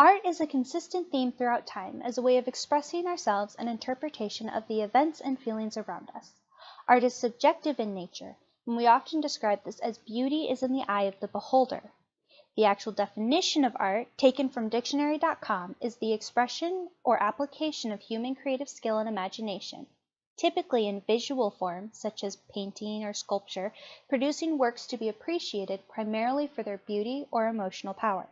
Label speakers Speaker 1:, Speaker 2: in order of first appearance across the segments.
Speaker 1: Art is a consistent theme throughout time as a way of expressing ourselves and interpretation of the events and feelings around us. Art is subjective in nature, and we often describe this as beauty is in the eye of the beholder. The actual definition of art, taken from dictionary.com, is the expression or application of human creative skill and imagination, typically in visual form, such as painting or sculpture, producing works to be appreciated primarily for their beauty or emotional power.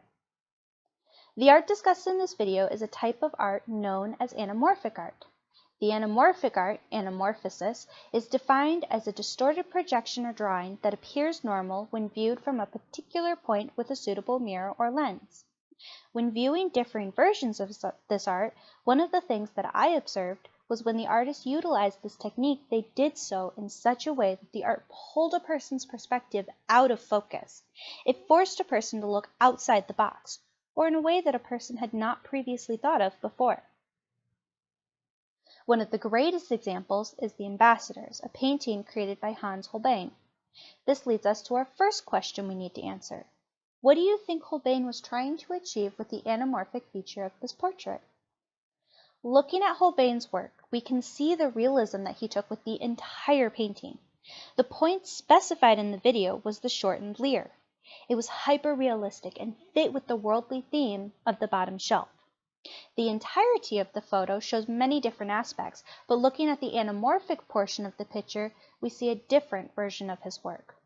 Speaker 1: The art discussed in this video is a type of art known as anamorphic art. The anamorphic art, anamorphosis, is defined as a distorted projection or drawing that appears normal when viewed from a particular point with a suitable mirror or lens. When viewing differing versions of this art, one of the things that I observed was when the artist utilized this technique, they did so in such a way that the art pulled a person's perspective out of focus. It forced a person to look outside the box, or in a way that a person had not previously thought of before. One of the greatest examples is The Ambassadors, a painting created by Hans Holbein. This leads us to our first question we need to answer. What do you think Holbein was trying to achieve with the anamorphic feature of this portrait? Looking at Holbein's work, we can see the realism that he took with the entire painting. The point specified in the video was the shortened leer. It was hyper-realistic and fit with the worldly theme of the bottom shelf. The entirety of the photo shows many different aspects, but looking at the anamorphic portion of the picture, we see a different version of his work.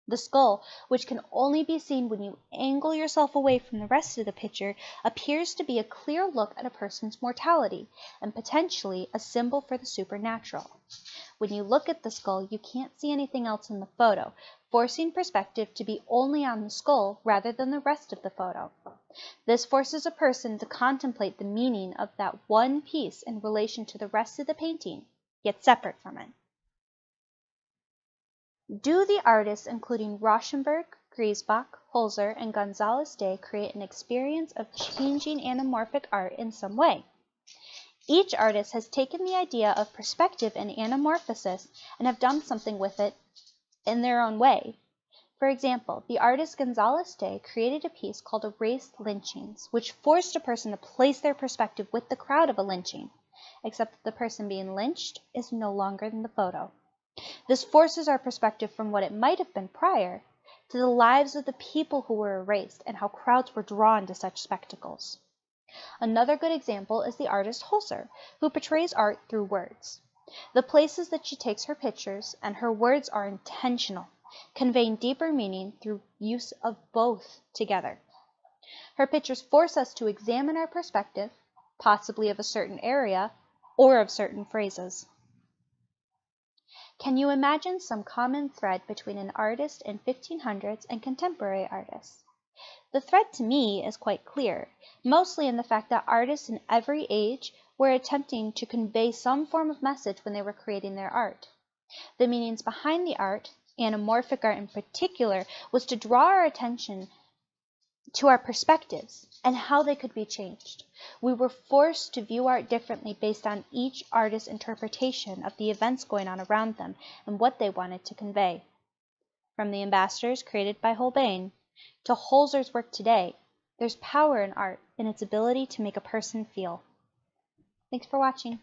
Speaker 1: The skull, which can only be seen when you angle yourself away from the rest of the picture, appears to be a clear look at a person's mortality, and potentially a symbol for the supernatural. When you look at the skull, you can't see anything else in the photo, forcing perspective to be only on the skull rather than the rest of the photo. This forces a person to contemplate the meaning of that one piece in relation to the rest of the painting, yet separate from it. Do the artists, including Rauschenberg, Griesbach, Holzer, and Gonzalez Day, create an experience of changing anamorphic art in some way? Each artist has taken the idea of perspective and anamorphosis and have done something with it in their own way. For example, the artist Gonzalez Day created a piece called Erased Lynchings, which forced a person to place their perspective with the crowd of a lynching, except that the person being lynched is no longer in the photo. This forces our perspective from what it might have been prior to the lives of the people who were erased and how crowds were drawn to such spectacles. Another good example is the artist Holzer, who portrays art through words. The places that she takes her pictures and her words are intentional, conveying deeper meaning through use of both together. Her pictures force us to examine our perspective, possibly of a certain area or of certain phrases. Can you imagine some common thread between an artist in 1500s and contemporary artists? The thread to me is quite clear, mostly in the fact that artists in every age were attempting to convey some form of message when they were creating their art. The meanings behind the art, anamorphic art in particular, was to draw our attention to our perspectives and how they could be changed. We were forced to view art differently based on each artist's interpretation of the events going on around them and what they wanted to convey. From The Ambassadors created by Holbein to Holzer's work today, there's power in art in its ability to make a person feel. Thanks for watching.